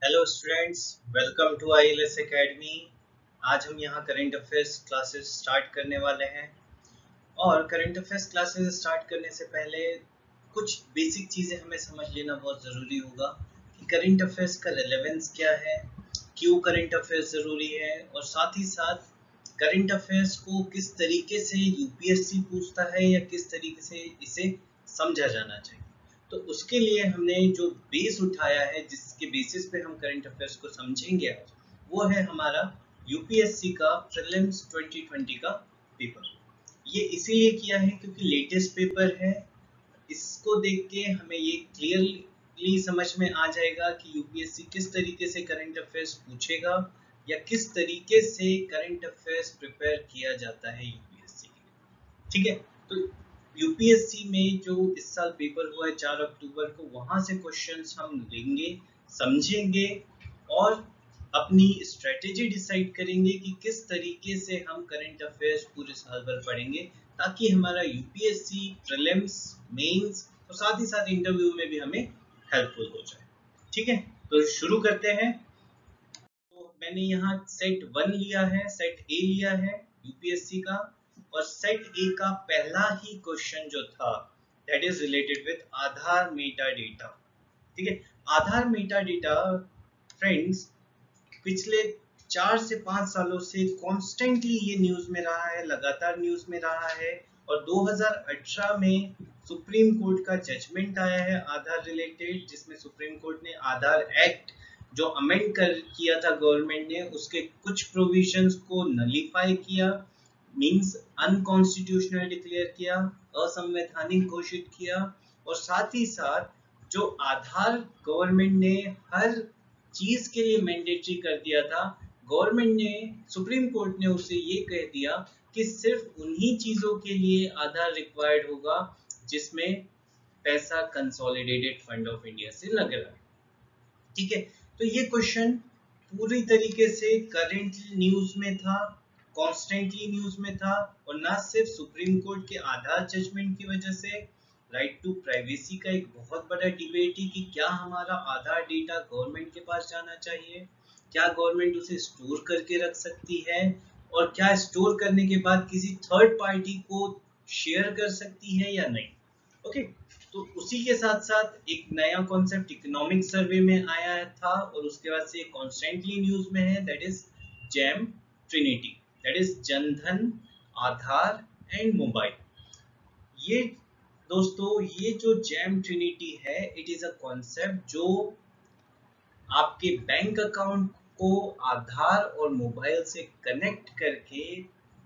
Hello students, welcome to ILS academy. आज हम यहाँ करंट अफेयर्स क्लासेस स्टार्ट करने वाले हैं। और करंट अफेयर्स क्लासेस स्टार्ट करने से पहले कुछ बेसिक चीज़ें हमें समझ लेना बहुत ज़रूरी होगा कि करंट अफेयर्स का रेलेवेंस क्या है, क्यों करंट अफेयर्स ज़रूरी है, और साथ ही साथ करंट अफेयर्स को किस तरीके से यूपीएससी पूछता है या किस तरीके से इसे समझा जाना चाहिए। तो उसके लिए हमने जो बेस उठाया है, जिसके बेसिस पे हम करंट अफेयर्स को समझेंगे आज, वो है हमारा यूपीएससी का प्रीलिम्स 2020 का पेपर। ये इसीलिए किया है क्योंकि लेटेस्ट पेपर है। इसको देख के हमें ये क्लियरली समझ में आ जाएगा कि यूपीएससी किस तरीके से करंट अफेयर्स पूछेगा या किस तरीके से करंट अफेयर्स प्रिपेयर किया जाता है यूपीएससी के लिए। ठीक है, तो यूपीएससी में जो इस साल पेपर हुआ है 4 अक्टूबर को, वहां से क्वेश्चंस हम लेंगे, समझेंगे और अपनी स्ट्रेटेजी डिसाइड करेंगे कि किस तरीके से हम करंट अफेयर्स पूरे साल भर पढ़ेंगे, ताकि हमारा यूपीएससी प्रीलिम्स, मेंस और साथ ही साथ इंटरव्यू में भी हमें हेल्पफुल हो जाए। ठीक है, तो शुरू करते हैं। तो मैंने यहाँ सेट 1 लिया है, सेट ए लिया है यूपीएससी का। और सेट ए का पहला ही क्वेश्चन जो था, that is related with Aadhaar Meta data. ठीक है, आधार मेटा डेटा फ्रेंड्स पिछले 4 से 5 सालों से कॉन्स्टेंटली ये न्यूज में रहा है, लगातार न्यूज में रहा है। और 2018 में सुप्रीम कोर्ट का जजमेंट आया है आधार रिलेटेड, जिसमें सुप्रीम कोर्ट ने आधार एक्ट जो अमेंड कर किया था गवर्नमेंट ने, उसके कुछ प्रोविजंस को नलीफाई किया, मींस अनकॉन्स्टिट्यूशनल डिक्लेयर किया, असंवैधानिक घोषित किया। और साथ ही साथ जो आधार गवर्नमेंट ने हर चीज के लिए मैंडेटरी कर दिया था, गवर्नमेंट ने, सुप्रीम कोर्ट ने उसे ये कह दिया कि सिर्फ उन्हीं चीजों के लिए आधार रिक्वायर्ड होगा जिसमें पैसा कंसोलिडेटेड फंड ऑफ इंडिया से लग रहा है। ठीक है, तो ये क्वेश्चन पूरी तरीके से करेंटली न्यूज में था, कॉन्स्टेंटली न्यूज में था। और ना सिर्फ सुप्रीम कोर्ट के आधार जजमेंट की वजह से, राइट टू प्राइवेसी का एक बहुत बड़ा डिबेट है कि क्या हमारा आधार डेटा गवर्नमेंट के पास जाना चाहिए, क्या गवर्नमेंट उसे स्टोर करके रख सकती है, और क्या स्टोर करने के बाद किसी थर्ड पार्टी को शेयर कर सकती है या नहीं। ओके, तो उसी के साथ साथ एक नया कॉन्सेप्ट इकोनॉमिक सर्वे में आया था और उसके बाद से कॉन्स्टेंटली न्यूज में है, that is jam Trinity, that is Jan Dhan, Aadhaar and mobile. ये दोस्तों, ये जो जैम ट्रिनिटी है, इट इज अ कॉन्सेप्ट जो आपके बैंक अकाउंट को आधार और मोबाइल से कनेक्ट करके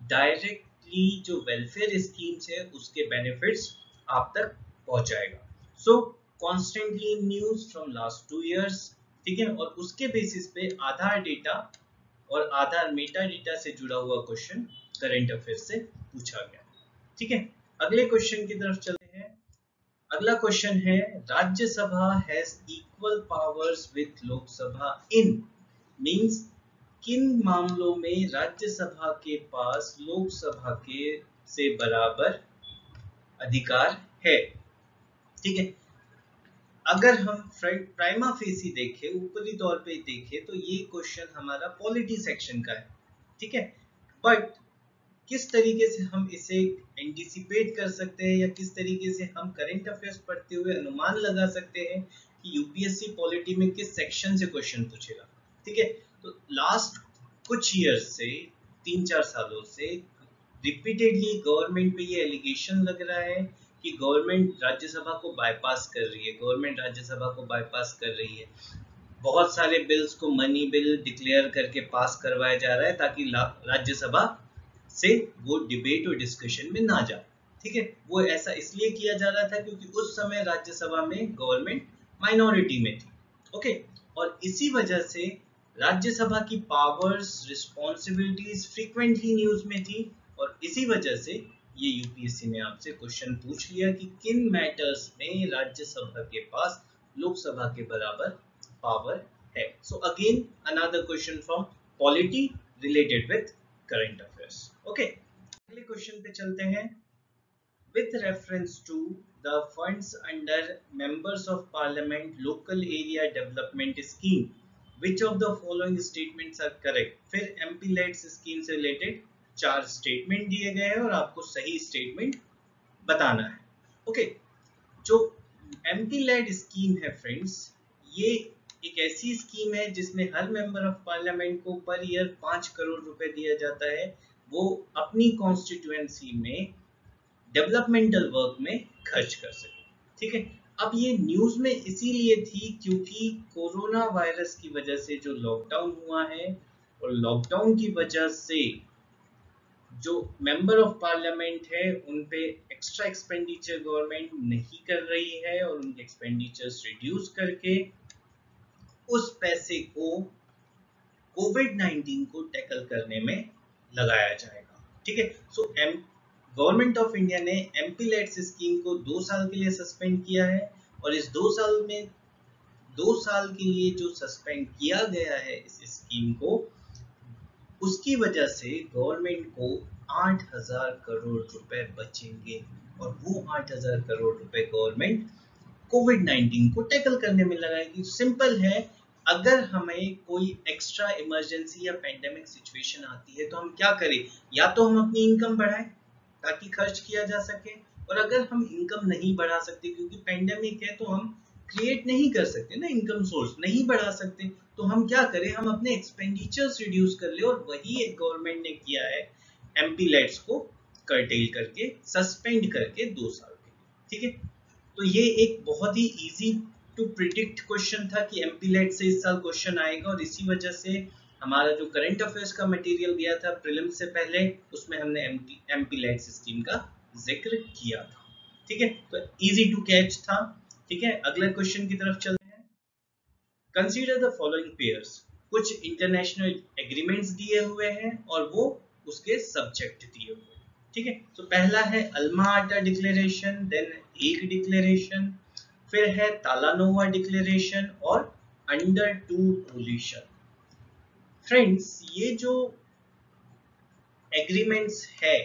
डायरेक्टली जो वेलफेयर स्कीम्स है उसके बेनिफिट्स आप तक पहुंचाएगा। सो constantly news from last 2 years। ठीक है, और उसके बेसिस पे आधार डेटा और आधार मेटा डेटा से जुड़ा हुआ क्वेश्चन करंट अफेयर से पूछा गया। ठीक है, अगले क्वेश्चन की तरफ चलते हैं। अगला क्वेश्चन है, Rajya Sabha has equal powers with Lok Sabha in, means किन मामलों में राज्यसभा के पास लोकसभा के से बराबर अधिकार है। ठीक है, अगर हम प्राइमा फेसी देखें, ऊपरी तौर पे देखें, तो ये क्वेश्चन हमारा पॉलिटी सेक्शन का है। ठीक है, बट किस तरीके से हम इसे एंटिसिपेट कर सकते हैं या किस तरीके से हम करंट अफेयर्स पढ़ते हुए अनुमान लगा सकते हैं कि यूपीएससी पॉलिटी में किस सेक्शन से क्वेश्चन पूछेगा। ठीक है, तो लास्ट कुछ ईयर्स से, 3-4 सालों से रिपीटेडली गवर्नमेंट पे ये एलिगेशन लग रहा है कि गवर्नमेंट राज्यसभा को बाईपास कर रही है, गवर्नमेंट राज्यसभा को बाईपास कर रही है। बहुत सारे बिल्स को मनी बिल डिक्लेयर करके पास करवाया जा रहा है ताकि राज्यसभा से वो डिबेट और डिस्कशन में ना जाए। ठीक है, वो ऐसा इसलिए किया जा रहा था क्योंकि उस समय राज्यसभा में गवर्नमेंट माइनॉरिटी में थी। ओके, और इसी वजह से राज्यसभा की पावर्स, रिस्पॉन्सिबिलिटीज फ्रीक्वेंटली न्यूज में थी। और इसी वजह से ये यूपीएससी ने आपसे क्वेश्चन पूछ लिया कि किन मैटर्स में राज्यसभा के पास लोकसभा के बराबर पावर है। So again another question from polity related with current affairs. Okay, अगले क्वेश्चन पे चलते हैं। With reference to the funds under members of parliament local area development scheme, which of the following statements are correct. फिर MP LAD scheme से related 4 statement दिए गए हैं और आपको सही स्टेटमेंट बताना है। ओके, जो एमपी लेड स्कीम है फ्रेंड्स, ये एक ऐसी स्कीम है जिसमें हर मेंबर ऑफ पार्लियामेंट को पर ईयर 5 करोड़ रुपए दिया जाता है, वो अपनी कॉन्स्टिट्यूएंसी में डेवलपमेंटल वर्क में खर्च कर सके। ठीक है, अब ये न्यूज में इसीलिए थी क्योंकि कोरोना वायरस की वजह से जो लॉकडाउन हुआ है, और लॉकडाउन की वजह से जो मेंबर ऑफ पार्लियामेंट है उन पे एक्स्ट्रा एक्सपेंडिचर गवर्नमेंट नहीं कर रही है और उनके एक्सपेंडिचर्स रिड्यूस करके उस पैसे को कोविड-19 को टैकल करने में लगाया जाएगा। ठीक है, सो गवर्नमेंट ऑफ इंडिया ने एमपी लेट्स स्कीम को 2 साल के लिए सस्पेंड किया है, और इस 2 साल में 2 साल के लिए जो सस्पेंड किया गया है इस स्कीम को, उसकी वजह से गवर्नमेंट को 8,000 करोड़ रुपए बचेंगे, और वो 8,000 करोड़ रुपए गवर्नमेंट कोविड-19 को टैकल करने में लगाएगी। सिंपल है, अगर हमें कोई एक्स्ट्रा इमरजेंसी या पेंडेमिक सिचुएशन आती है तो हम क्या करें, या तो हम अपनी इनकम बढ़ाएं ताकि खर्च किया जा सके, और अगर हम इनकम नहीं बढ़ा सकते क्योंकि पेंडेमिक है तो हम क्रिएट नहीं कर सकते ना, इनकम सोर्स नहीं बढ़ा सकते, तो हम क्या करें, हम अपने एक्सपेंडिचर्स रिड्यूस कर ले, और वही एक गवर्नमेंट ने किया है एमपी लेट्स को कर्टेल करके, सस्पेंड करके 2 साल के लिए। ठीक है, तो ये एक बहुत ही इजी टू प्रिडिक्ट क्वेश्चन था कि एमपी लेट से इस साल क्वेश्चन आएगा, और इसी वजह से हमारा जो करंट अफेयर्स का मटेरियल दिया था प्रीलिम्स से पहले, उसमें हमने एमपी लेट स्कीम का जिक्र किया था। ठीक है, तो इजी टू कैच था। ठीक है, अगले क्वेश्चन की तरफ चलते हैं। Consider the following pairs. कुछ इंटरनेशनल एग्रीमेंट्स दिए हुए हैं और वो उसके सब्जेक्ट दिए हुए हैं। ठीक है, तो पहला है अल्मा आटा डिक्लेरेशन, देन हेग डिक्लेरेशन, फिर है तालानोवा डिक्लेरेशन और अंडर 2 कोलिशन। फ्रेंड्स, ये जो एग्रीमेंट्स है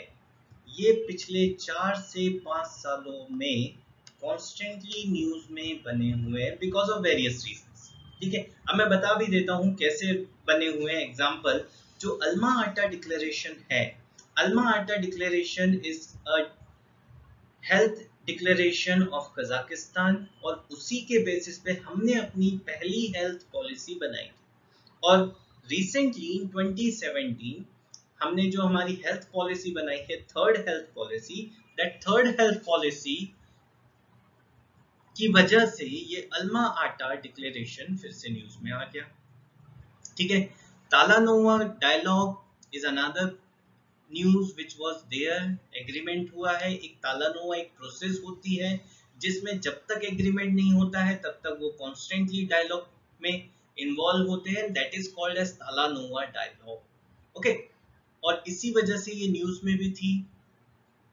ये पिछले 4 से 5 सालों में कॉन्स्टेंटली न्यूज में बने हुए हैं बिकॉज ऑफ वेरियस रीजंस। ठीक है, अब मैं बता भी देता हूं कैसे बने हुए हैं। एग्जांपल, जो अल्मा आटा डिक्लेरेशन है, अल्मा आटा declaration is a health declaration of Kazakhstan, और उसी के बेसिस पे हमने अपनी पहली हेल्थ पॉलिसी बनाई थी। और रिसेंटली इन 2017 हमने जो हमारी हेल्थ पॉलिसी बनाई है, third health policy, that third health policy की वजह से ये अल्मा आटा डिक्लेरेशन फिर से न्यूज में आ गया। ठीक है, Talanoa dialogue is another news which was there. Agreement हुआ है, एक तालानोवा एक प्रोसेस होती है जिसमें जब तक एग्रीमेंट नहीं होता है तब तक वो कॉन्स्टेंटली डायलॉग में इन्वॉल्व होते हैं, that is called as Talanoa dialogue. Okay, और इसी वजह से ये न्यूज में भी थी।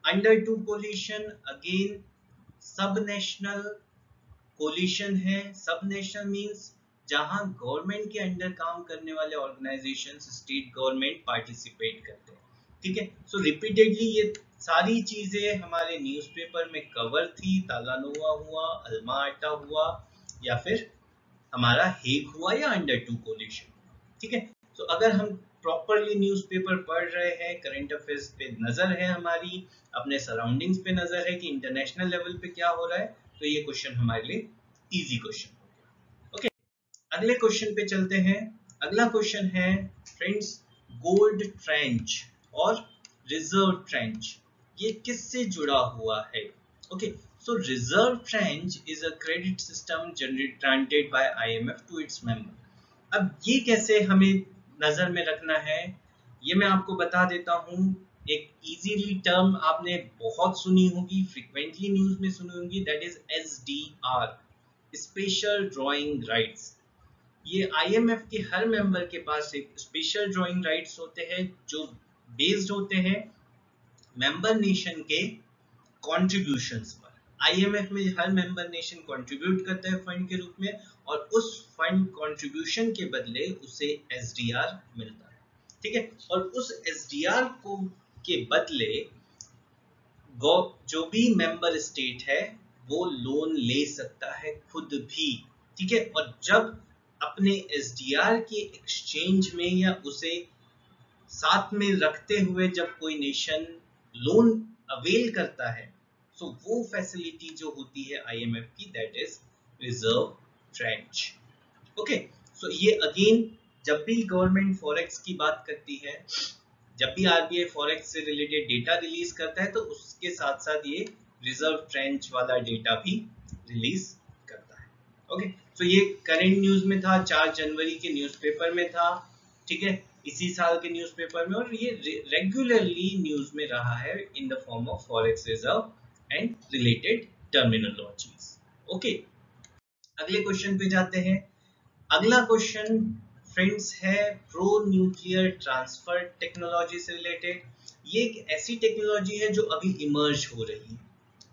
Under 2 coalition, again sub national coalition है। सब नेशनल मींस जहां गवर्नमेंट के अंडर काम करने वाले ऑर्गेनाइजेशंस, स्टेट गवर्नमेंट पार्टिसिपेट करते हैं। ठीक है, सो रिपीटेडली ये सारी चीजें हमारे न्यूज़पेपर में कवर थी। तालानोवा हुआ, अल्मा आटा हुआ, या फिर हमारा हेग हुआ, या अंडर 2 कोलिशन। ठीक है, तो अगर हम प्रॉपरली न्यूज़पेपर पढ़ रहे हैं, करंट अफेयर्स पे नजर है हमारी, अपने सराउंडिंग्स पे नजर है कि इंटरनेशनल लेवल पे क्या हो रहा है, तो ये क्वेश्चन हमारे लिए इजी क्वेश्चन हो गया। ओके, अगले क्वेश्चन पे चलते हैं। अगला क्वेश्चन है फ्रेंड्स, गोल्ड ट्रेंच और रिजर्व ट्रेंच ये किससे जुड़ा हुआ है? Okay, so reserve trench is a credit system granted by IMF to its member। अब ये कैसे हमें नजर में रखना है, ये मैं आपको बता देता हूँ। एक इजीली टर्म आपने बहुत सुनी होगी, फ्रीक्वेंटली न्यूज में सुनी होगी, that is SDR, special drawing rights. ये IMF के हर मेंबर के पास एक स्पेशल ड्राइंग राइट्स होते हैं जो बेस्ड होते हैं मेंबर नेशन के कॉन्ट्रीब्यूशंस पर। IMF में हर मेंबर नेशन कंट्रीब्यूट करता है फंड के रूप में, और उस फंड कंट्रीब्यूशन के बदले उसे SDR मिलता है। ठीक है, और उस SDR को के बदले जो भी मेंबर स्टेट है वो लोन ले सकता है खुद भी। ठीक है, और जब अपने SDR के एक्सचेंज में या उसे साथ में रखते हुए जब कोई नेशन लोन अवेल करता है, सो वो फैसिलिटी जो होती है IMF की, that is reserve tranche. Okay, so ये अगेन जब भी गवर्नमेंट फॉरेक्स की बात करती है, जब भी RBI फॉरेक्स से रिलेटेड डेटा रिलीज करता है, तो उसके साथ साथ ये रिजर्व ट्रेंच वाला डेटा भी रिलीज करता है। ओके, सो ये करंट न्यूज में था, 4 जनवरी के न्यूज़पेपर में था, ठीक है, इसी साल के न्यूज़पेपर में, और ये रेगुलरली न्यूज में रहा है in the form of forex reserve and related terminologies. Okay, अगले क्वेश्चन पे जाते हैं। अगला क्वेश्चन फ्रेंड्स है प्रो न्यूक्लियर ट्रांसफर टेक्नोलॉजी से रिलेटेड। ये एक ऐसी टेक्नोलॉजी है जो अभी इमर्ज हो रही है।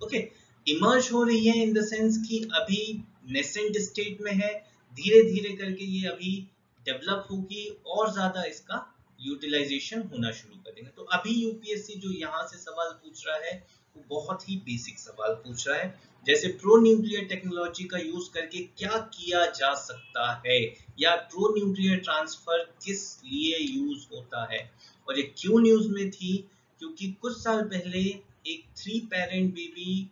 ओके, इमर्ज हो रही है इन द सेंस कि अभी नेसेंट स्टेट में है, धीरे धीरे करके ये अभी डेवलप होगी और ज्यादा इसका यूटिलाइजेशन होना शुरू कर देंगे। तो अभी यूपीएससी जो यहाँ से सवाल पूछ रहा है वो बहुत ही बेसिक सवाल पूछ रहा है, जैसे प्रो न्यूक्लियर टेक्नोलॉजी का यूज करके क्या किया जा सकता है, या प्रो न्यूक्लियर ट्रांसफर किस लिए यूज होता है। और ये क्यों न्यूज में थी, क्योंकि कुछ साल पहले एक 3 पेरेंट बेबी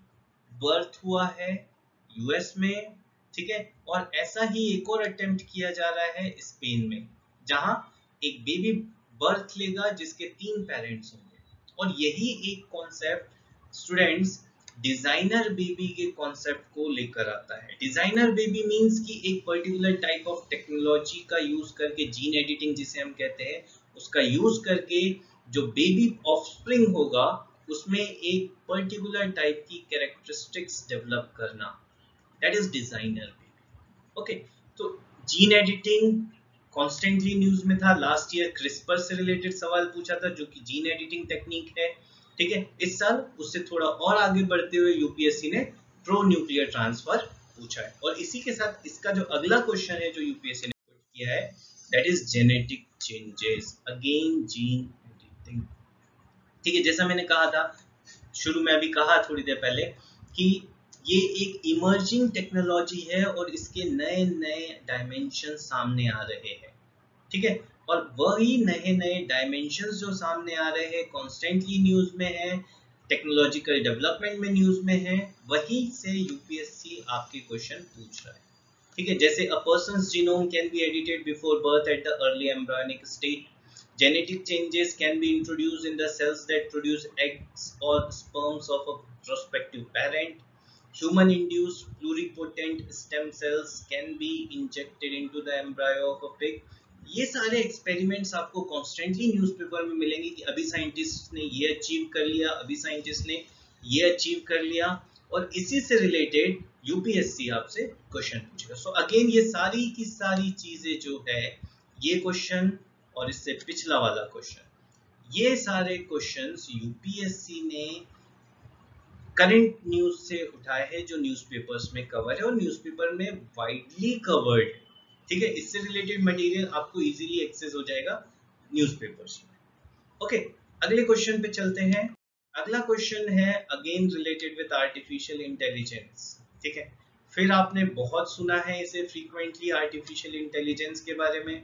बर्थ हुआ है यूएस में, ठीक है, और ऐसा ही एक और अटेम्प्ट किया जा रहा है स्पेन में, जहां एक बेबी बर्थ लेगा जिसके 3 पेरेंट्स होंगे। और यही एक कॉन्सेप्ट स्टूडेंट्स डिजाइनर बेबी के कॉन्सेप्ट को लेकर आता है। डिजाइनर बेबी मींस कि एक पर्टिकुलर टाइप ऑफ टेक्नोलॉजी का यूज करके, जीन एडिटिंग जिसे हम कहते हैं, उसका यूज करके जो बेबी ऑफस्प्रिंग होगा उसमें एक पर्टिकुलर टाइप की कैरेक्टरिस्टिक्स डेवलप करना, that is designer baby. Okay, तो जीन एडिटिंग कॉन्स्टेंटली न्यूज में था। लास्ट ईयर क्रिस्पर से रिलेटेड सवाल पूछा था जो कि जीन एडिटिंग टेक्निक है, ठीक है। इस साल उससे थोड़ा और आगे बढ़ते हुए यूपीएससी ने प्रो न्यूक्लियर ट्रांसफर पूछा है। और इसी के साथ इसका जो अगला क्वेश्चन है जो यूपीएससी ने पुट किया है, that is genetic changes, again gene editing, ठीक है। जैसा मैंने कहा था शुरू में, अभी कहा थोड़ी देर पहले, कि ये एक इमर्जिंग टेक्नोलॉजी है और इसके नए नए डायमेंशन सामने आ रहे हैं, ठीक है। और वही नए नए डायमेंशंस जो सामने आ रहे हैं कॉन्स्टेंटली न्यूज में है, टेक्नोलॉजिकल डेवलपमेंट में न्यूज में है, वहीं से यूपीएससी आपके क्वेश्चन पूछ रहा है, ठीक है। जैसे a person's genome can be edited before birth at the early embryonic state, genetic changes can be introduced in the cells that produce eggs or sperms of a prospective parent, human induced pluripotent stem cells can be injected into the embryo of a pig। ये सारे experiments आपको constantly newspaper में मिलेंगे कि अभी scientist ने ये achieve कर लिया, अभी साइंटिस्ट ने ये अचीव कर लिया, और इसी से रिलेटेड यूपीएससी आपसे क्वेश्चन पूछेगा। सो अगेन ये सारी की सारी चीजें जो है, ये क्वेश्चन और इससे पिछला वाला क्वेश्चन, ये सारे क्वेश्चंस यूपीएससी ने करंट न्यूज से उठाए हैं जो न्यूज़पेपर्स में कवर है और न्यूज़पेपर में वाइडली कवर्ड है, ठीक है। इससे रिलेटेड मटेरियल आपको इजीली एक्सेस हो जाएगा न्यूज़पेपर्स में। ओके, अगले क्वेश्चन पे चलते हैं। अगला क्वेश्चन है again related with artificial intelligence, ठीक है। फिर आपने बहुत सुना है इसे फ्रीक्वेंटली, आर्टिफिशियल इंटेलिजेंस के बारे में,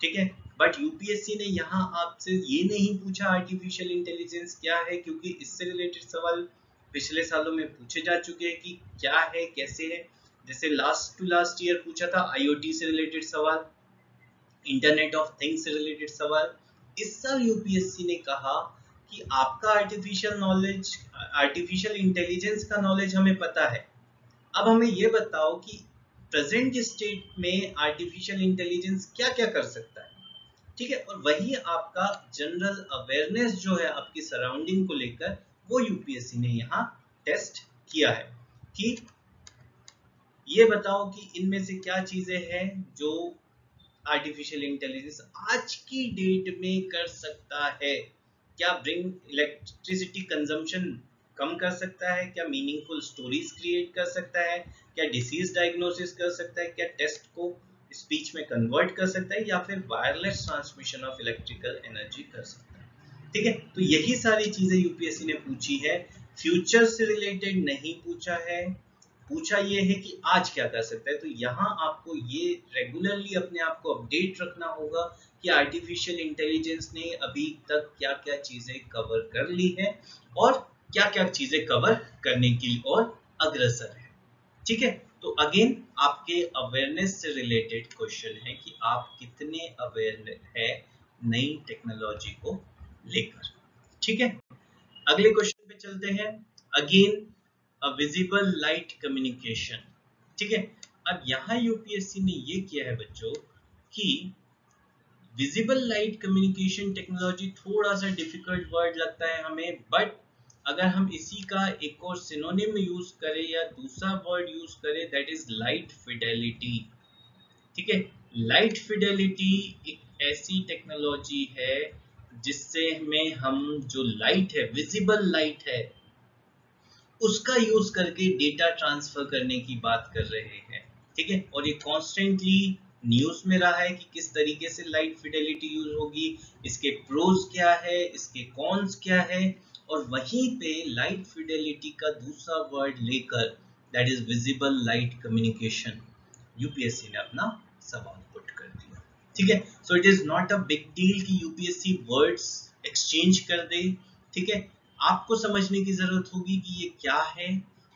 ठीक है। बट यूपीएससी ने यहाँ आपसे ये नहीं पूछा आर्टिफिशियल इंटेलिजेंस क्या है, क्योंकि इससे रिलेटेड सवाल पिछले सालों में पूछे जा चुके हैं कि क्या है, कैसे है। जैसे लास्ट टू लास्ट ईयर पूछा था आईओटी से रिलेटेड सवाल, इंटरनेट ऑफ थिंग्स से रिलेटेड सवाल। इस साल यूपीएससी ने कहा कि आपका आर्टिफिशियल नॉलेज, आर्टिफिशियल इंटेलिजेंस का नॉलेज हमें पता है, अब हमें ये बताओ कि प्रेजेंट स्टेट में आर्टिफिशियल इंटेलिजेंस क्या क्या कर सकता है, ठीक है। और वही आपका जनरल अवेयरनेस जो है आपकी सराउंडिंग को लेकर, वो यूपीएससी ने यहाँ टेस्ट किया है कि ये बताओ कि इनमें से क्या चीजें हैं जो आर्टिफिशियल इंटेलिजेंस आज की डेट में कर सकता है। क्या ब्रिंग इलेक्ट्रिसिटी कंजम्पशन कम कर सकता है, क्या मीनिंगफुल स्टोरीज क्रिएट कर सकता है, क्या डिसीज डायग्नोसिस कर सकता है, क्या टेस्ट को स्पीच में कन्वर्ट कर सकता है, या फिर wireless transmission of electrical energy कर सकता है, ठीक है। तो यही सारी चीजें यूपीएससी ने पूछी है, फ्यूचर से रिलेटेड नहीं पूछा है, पूछा ये है कि आज क्या कर सकता है। तो यहाँ आपको ये रेगुलरली अपने आप को अपडेट रखना होगा कि आर्टिफिशियल इंटेलिजेंस ने अभी तक क्या क्या चीजें कवर कर ली है और क्या क्या चीजें कवर करने की ओर अग्रसर है। ठीक है, तो अगेन आपके अवेयरनेस से रिलेटेड क्वेश्चन है कि आप कितने अवेयर है नई टेक्नोलॉजी को लेकर। ठीक है, अगले क्वेश्चन पे चलते हैं। Again visible light communication. ठीक है, अब यहाँ यूपीएससी ने ये किया है बच्चों कि विजिबल लाइट कम्युनिकेशन टेक्नोलॉजी, थोड़ा सा डिफिकल्ट वर्ड लगता है हमें, बट अगर हम इसी का एक और सिनोनिम यूज करें या दूसरा वर्ड यूज करें, दैट इज लाइट फिडेलिटी। ठीक है, लाइट फिडेलिटी एक ऐसी टेक्नोलॉजी है जिससे में हम जो लाइट है, विजिबल लाइट है, उसका यूज करके डेटा ट्रांसफर करने की बात कर रहे हैं। ठीक है, और ये कॉन्स्टेंटली न्यूज में रहा है कि किस तरीके से लाइट फिडेलिटी यूज होगी, इसके प्रोज क्या है, इसके कॉन्स क्या है, और वहीं पे लाइट फिडेलिटी का दूसरा वर्ड लेकर, that is visible light communication, UPSC ने अपना सवाल पुट कर दिया। ठीक है, so it is not a big deal कि यूपीएससी वर्ड्स एक्सचेंज कर दे। ठीक है, आपको समझने की जरूरत होगी कि ये क्या है,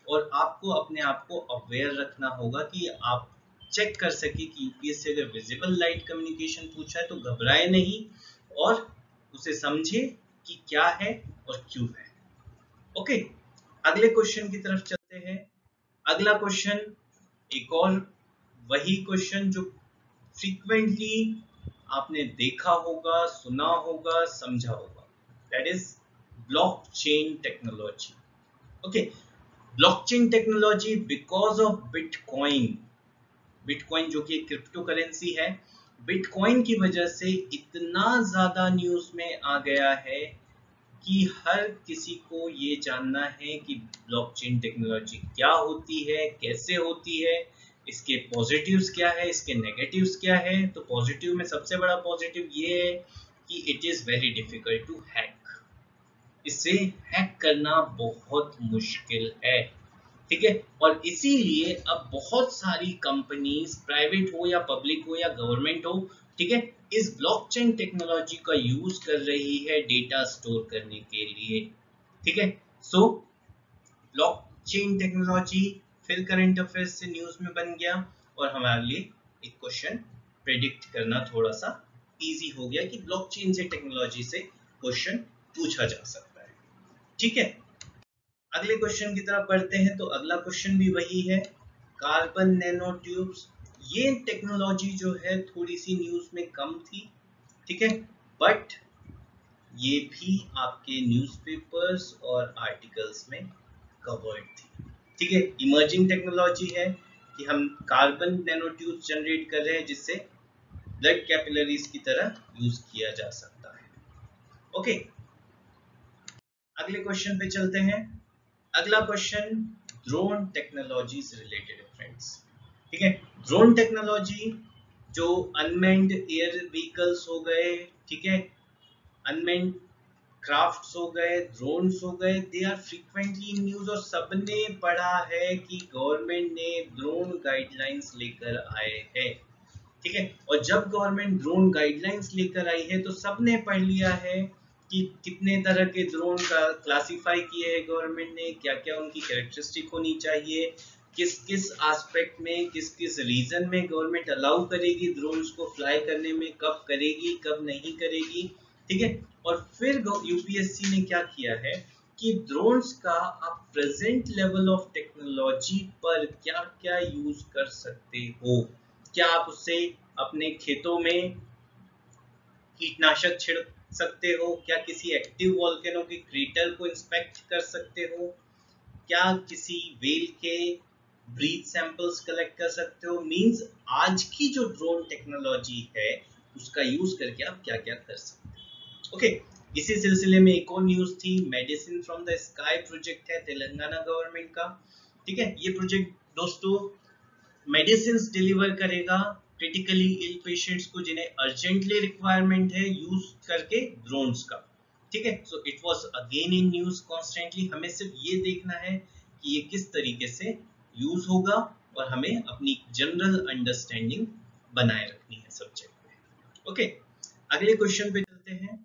और आपको अपने आप को अवेयर रखना होगा कि आप चेक कर सके कि यूपीएससी अगर विजिबल लाइट कम्युनिकेशन पूछा है तो घबराए नहीं और उसे समझे कि क्या है और क्यों है। ओके, अगले क्वेश्चन की तरफ चलते हैं। अगला क्वेश्चन एक और वही क्वेश्चन जो फ्रीक्वेंटली आपने देखा होगा, सुना होगा, समझा होगा, that is blockchain technology. Okay, blockchain technology because of bitcoin, bitcoin जो कि एक क्रिप्टो करेंसी है, बिटकॉइन की वजह से इतना ज्यादा न्यूज में आ गया है कि हर किसी को ये जानना है कि ब्लॉकचेन टेक्नोलॉजी क्या होती है, कैसे होती है, इसके पॉजिटिव्स क्या है, इसके नेगेटिव्स क्या है। तो पॉजिटिव में सबसे बड़ा पॉजिटिव ये है कि it is very difficult to hack, इसे हैक करना बहुत मुश्किल है। ठीक है, और इसीलिए अब बहुत सारी कंपनीज, प्राइवेट हो या पब्लिक हो या गवर्नमेंट हो, ठीक है, इस ब्लॉकचेन टेक्नोलॉजी का यूज कर रही है डेटा स्टोर करने के लिए। ठीक है, सो ब्लॉकचेन टेक्नोलॉजी फिर करंट अफेयर्स से न्यूज में बन गया और हमारे लिए एक क्वेश्चन प्रेडिक्ट करना थोड़ा सा इजी हो गया कि ब्लॉकचेन से टेक्नोलॉजी से क्वेश्चन पूछा जा सकता है। ठीक है, अगले क्वेश्चन की तरफ बढ़ते हैं। तो अगला क्वेश्चन भी वही है, कार्बन नैनो ट्यूब्स। ये टेक्नोलॉजी जो है थोड़ी सी न्यूज में कम थी, ठीक है, बट ये भी आपके न्यूज़पेपर्स और आर्टिकल्स में कवर्ड थी। ठीक है, इमर्जिंग टेक्नोलॉजी है कि हम कार्बन नैनो ट्यूब्स जनरेट कर रहे हैं जिससे ब्लड कैपिलरीज की तरह यूज किया जा सकता है। ओके, अगले क्वेश्चन पे चलते हैं। अगला क्वेश्चन ड्रोन टेक्नोलॉजी से रिलेटेड है फ्रेंड्स। ठीक है, ड्रोन टेक्नोलॉजी जो अनमेन्ड एयर व्हीकल्स हो गए, ठीक है, अनमेन्ड क्राफ्ट्स हो गए, ड्रोन्स हो गए, they are frequently in news और सबने पढ़ा है कि गवर्नमेंट ने ड्रोन गाइडलाइंस लेकर आए हैं। ठीक है, और जब गवर्नमेंट ड्रोन गाइडलाइंस लेकर आई है तो सबने पढ़ लिया है कि कितने तरह के ड्रोन का क्लासिफाई किए हैं गवर्नमेंट ने, क्या क्या उनकी कैरेक्टरिस्टिक होनी चाहिए, किस किस एस्पेक्ट में, किस किस रीजन में गवर्नमेंट अलाउ करेगी ड्रोन्स को फ्लाई करने में, कब करेगी कब नहीं करेगी। ठीक है, और फिर यूपीएससी ने क्या किया है कि ड्रोन्स का आप प्रेजेंट लेवल ऑफ टेक्नोलॉजी पर क्या क्या यूज कर सकते हो, क्या आप उससे अपने खेतों में कीटनाशक छिड़क सकते हो, क्या किसी एक्टिव वोल्केनो के क्रेटर को इंस्पेक्ट कर सकते हो, क्या किसी वेल के ब्रीथ सैंपल्स कलेक्ट कर सकते हो। मींस आज की जो ड्रोन टेक्नोलॉजी है उसका यूज करके आप क्या क्या कर सकते हो। ओके, इसी सिलसिले में एक और न्यूज थी, medicine from the sky project है तेलंगाना गवर्नमेंट का। ठीक है, ये प्रोजेक्ट दोस्तों मेडिसिन डिलीवर करेगा क्रिटिकली इल पेशेंट्स को जिन्हें अर्जेंटली रिक्वायरमेंट है, यूज करके ड्रोन्स का। ठीक है, so it was again in news constantly. हमें सिर्फ ये देखना है कि ये किस तरीके से यूज होगा और हमें अपनी जनरल अंडरस्टैंडिंग बनाए रखनी है सब्जेक्ट में। ओके, अगले क्वेश्चन पे चलते हैं।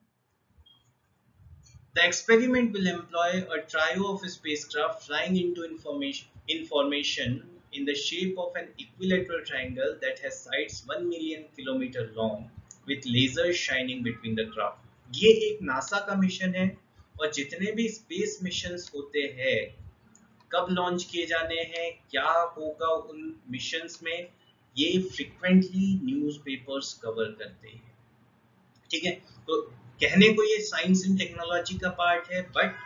The experiment will employ a trio of spacecraft flying into information in the shape of an equilateral triangle that has sides 1 million kilometer long with lasers shining between the craft. ये एक NASA का mission है और जितने भी space missions होते हैं, कब लॉन्च किए जाने हैं, क्या होगा उन मिशंस में, ये फ्रीक्वेंटली न्यूज़पेपर्स कवर करते हैं। ठीक है, तो कहने को ये साइंस एंड टेक्नोलॉजी का पार्ट है, बट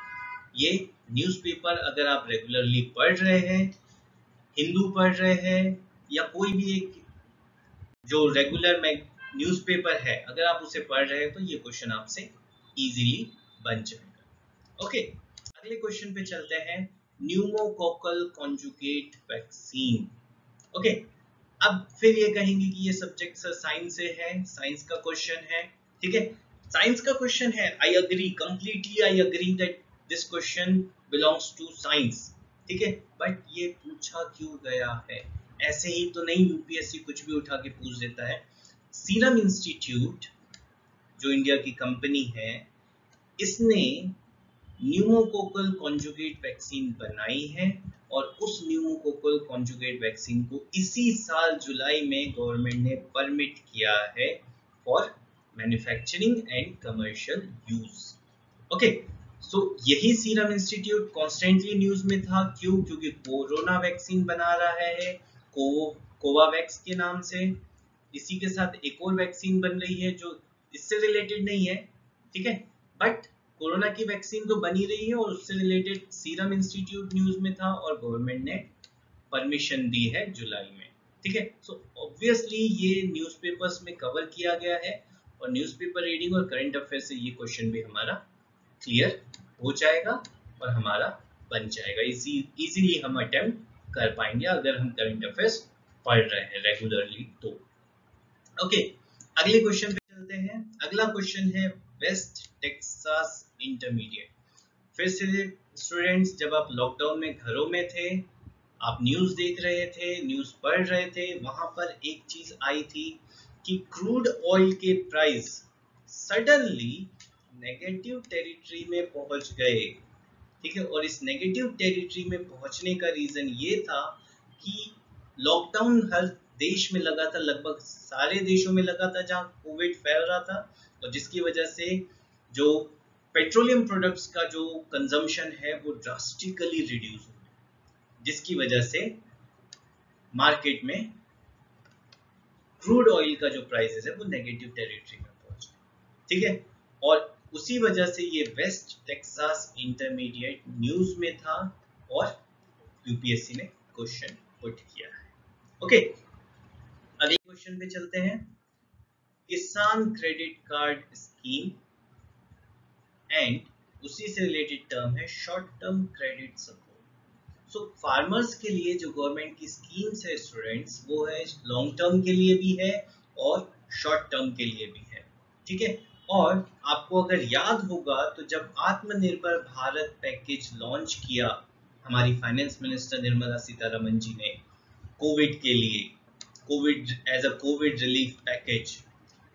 ये न्यूज़पेपर अगर आप रेगुलरली पढ़ रहे हैं, हिंदू पढ़ रहे हैं या कोई भी एक जो रेगुलर न्यूज़पेपर है, अगर आप उसे पढ़ रहे हैं तो ये क्वेश्चन आपसे इजीली बन जाएगा। ओके, अगले क्वेश्चन पे चलते हैं। Pneumococcal conjugate vaccine. ओके, अब फिर ये कहेंगे कि ये सब्जेक्ट साइंस से है, साइंस का क्वेश्चन है। ठीक है, साइंस का क्वेश्चन है, I agree, completely I agree that this question belongs to science. ठीक है, बट ये पूछा क्यों गया है? ऐसे ही तो नहीं यूपीएससी कुछ भी उठा के पूछ देता है। सीरम इंस्टीट्यूट जो इंडिया की कंपनी है, इसने न्यूमोकोकल कॉन्जुगेट वैक्सीन बनाई है और उस न्यूमोकोकल कॉन्जुगेट वैक्सीन को इसी साल जुलाई में गवर्नमेंट ने परमिट किया है for manufacturing and commercial use. Okay, so यही सीरम इंस्टीट्यूट कॉन्स्टेंटली न्यूज में था। क्यों? क्योंकि कोरोना वैक्सीन बना रहा है कोवावैक्स के नाम से। इसी के साथ एक और वैक्सीन बन रही है जो इससे रिलेटेड नहीं है, ठीक है, बट कोरोना की वैक्सीन तो बनी रही है और उससे रिलेटेड सीरम इंस्टीट्यूट न्यूज में था और गवर्नमेंट ने परमिशन दी है जुलाई में। ठीक है, सो ऑब्वियसली ये न्यूज़पेपर्स में कवर किया गया है और न्यूज़पेपर रीडिंग और करंट अफेयर से ये क्वेश्चन भी हमारा क्लियर हो जाएगा और हमारा बन जाएगा। इजीली हम अटेम्प्ट कर पाएंगे अगर हम करंट अफेयर्स पढ़ रहे हैं रेगुलरली तो। ओके, अगले क्वेश्चन पे चलते हैं। अगला क्वेश्चन है वेस्ट टेक्सास इंटरमीडिएट। फिर से स्टूडेंट्स, जब आप लॉकडाउन में घरों में थे, आप न्यूज़ देख रहे थे, न्यूज़ पढ़ रहे थे, वहां पर एक चीज आई थी कि क्रूड ऑयल के प्राइस सडनली नेगेटिव टेरिटरी में पहुंच गए। ठीक है, और इस नेगेटिव टेरिटरी में पहुंचने का रीजन ये था कि लॉकडाउन हर देश में लगा था, लगभग सारे देशों में लगा था जहां कोविड फैल रहा था, और जिसकी वजह से जो पेट्रोलियम प्रोडक्ट्स का जो कंजम्पशन है वो ड्रास्टिकली रिड्यूस हो गया, जिसकी वजह से मार्केट में क्रूड ऑयल का जो प्राइसेस है वो नेगेटिव टेरिटरी में पहुंच गए। ठीक है, और उसी वजह से ये वेस्ट टेक्सास इंटरमीडिएट न्यूज में था और यूपीएससी ने क्वेश्चन पुट किया है। ओके, अगले क्वेश्चन पे चलते हैं। किसान क्रेडिट कार्ड स्कीम एंड उसी से रिलेटेड टर्म है short term credit support. So farmers के लिए जो गवर्नमेंट की स्कीम्स है स्टूडेंट्स, वो है लॉन्ग टर्म के लिए भी है और शॉर्ट टर्म के लिए भी है। ठीक है, और आपको अगर याद होगा तो जब आत्मनिर्भर भारत पैकेज लॉन्च किया हमारी फाइनेंस मिनिस्टर निर्मला सीतारमन जी ने कोविड के लिए, Covid as a Covid relief package,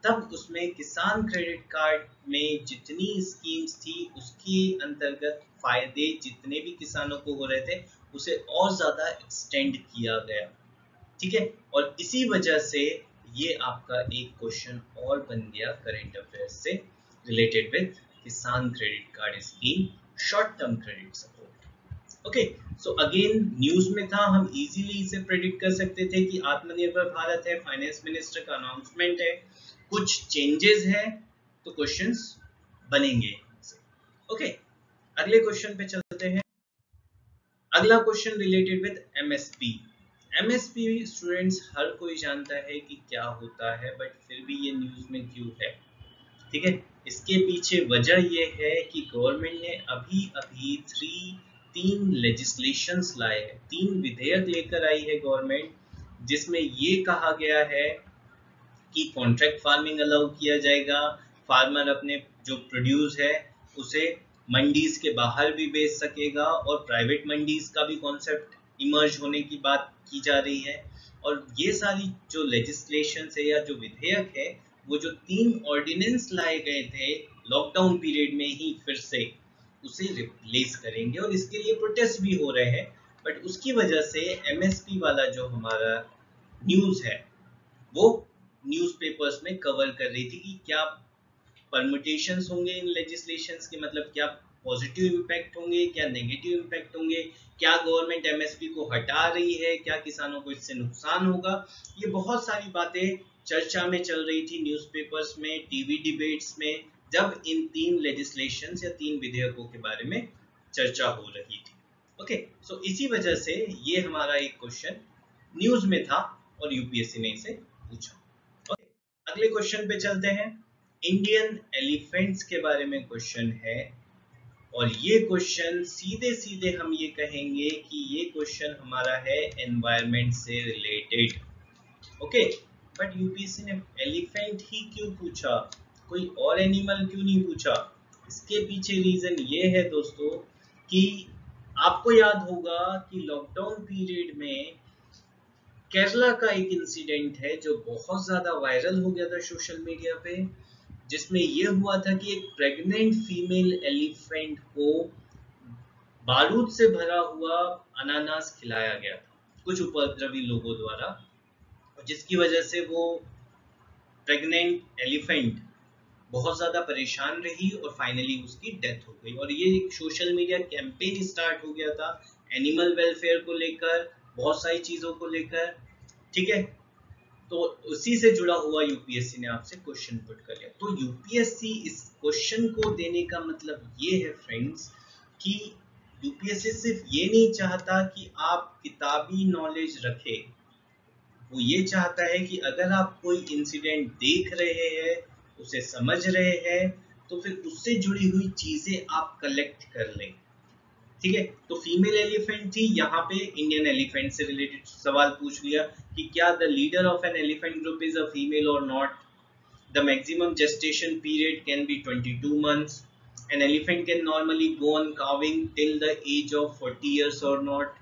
तब उसमें किसान क्रेडिट कार्ड में जितनी स्कीम्स थी उसके अंतर्गत फायदे जितने भी किसानों को हो रहे थे उसे और ज्यादा एक्सटेंड किया गया। ठीक है, और इसी वजह से ये आपका एक क्वेश्चन और बन गया करंट अफेयर्स से रिलेटेड विद किसान credit card scheme short term credit support. Okay, so again news में था, हम इजीली इसे प्रेडिक्ट कर सकते थे कि आत्मनिर्भर भारत है, फाइनेंस मिनिस्टर का अनाउंसमेंट है, कुछ चेंजेस है तो क्वेश्चंस बनेंगे। ओके, अगले क्वेश्चन पे चलते हैं। अगला question related with MSP. MSP students हर कोई जानता है कि क्या होता है, बट फिर भी ये न्यूज में क्यों है? ठीक है, इसके पीछे वजह ये है कि गवर्नमेंट ने अभी तीन लेजिस्लेशंस लाए हैं, 3 विधेयक लेकर आई है गवर्नमेंट, जिसमें ये कहा गया है कि कॉन्ट्रैक्ट फार्मिंग अलाउ किया जाएगा, फार्मर अपने जो प्रोड्यूस है उसे मंडीज के बाहर भी बेच सकेगा और प्राइवेट मंडीज का भी कॉन्सेप्ट इमर्ज होने की बात की जा रही है। और ये सारी जो लेजिस्लेशन है या जो विधेयक है, वो जो 3 ऑर्डिनेंस लाए गए थे लॉकडाउन पीरियड में ही फिर से उसे रिप्लेस करेंगे, और इसके लिए प्रोटेस्ट भी हो रहे हैं। बट उसकी वजह से एमएसपी वाला जो हमारा न्यूज है वो न्यूज़पेपर्स में कवर कर रही थी कि क्या परमुटेशंस होंगे इन लेजिस्लेशंस के, मतलब क्या पॉजिटिव इम्पैक्ट होंगे, क्या नेगेटिव इम्पैक्ट होंगे, क्या गवर्नमेंट एमएसपी को हटा रही है, क्या किसानों को इससे नुकसान होगा। ये बहुत सारी बातें चर्चा में चल रही थी न्यूज़पेपर्स में, टीवी डिबेट्स में, जब इन 3 लेजिस्लेशंस या 3 विधेयकों के बारे में चर्चा हो रही थी। ओके, सो इसी वजह से ये हमारा एक क्वेश्चन न्यूज में था और यूपीएससी ने इसे पूछा। ओके, अगले क्वेश्चन पे चलते हैं। इंडियन एलिफेंट्स के बारे में क्वेश्चन है, और ये क्वेश्चन सीधे सीधे हम ये कहेंगे कि ये क्वेश्चन हमारा है एनवायरनमेंट से रिलेटेड। ओके, बट यूपीएससी ने एलिफेंट ही क्यों पूछा, कोई और एनिमल क्यों नहीं पूछा? इसके पीछे रीजन ये है दोस्तों कि आपको याद होगा कि लॉकडाउन पीरियड में केरला का एक इंसिडेंट है जो बहुत ज्यादा वायरल हो गया था सोशल मीडिया पे, जिसमें यह हुआ था कि एक प्रेग्नेंट फीमेल एलिफेंट को बारूद से भरा हुआ अनानास खिलाया गया था कुछ उपद्रवी लोगों द्वारा, जिसकी वजह से वो प्रेग्नेंट एलिफेंट बहुत ज्यादा परेशान रही और फाइनली उसकी डेथ हो गई। और ये एक सोशल मीडिया कैंपेन स्टार्ट हो गया था एनिमल वेलफेयर को लेकर, बहुत सारी चीजों को लेकर, ठीक है। तो उसी से जुड़ा हुआ यूपीएससी ने आपसे क्वेश्चन पुट कर लिया। तो यूपीएससी इस क्वेश्चन को देने का मतलब ये है फ्रेंड्स कि यूपीएससी सिर्फ ये नहीं चाहता कि आप किताबी नॉलेज रखें, वो ये चाहता है कि अगर आप कोई इंसिडेंट देख रहे हैं, उसे समझ रहे हैं, तो फिर उससे जुड़ी हुई चीजें आप कलेक्ट कर लें, ठीक है। तो फीमेल एलिफेंट थी, यहाँ पे इंडियन एलिफेंट से रिलेटेड सवाल पूछ लिया कि क्या the leader of an elephant group is a female और not, the maximum gestation period can be 22 months, an elephant can normally go on calving till the age of 40 years और not,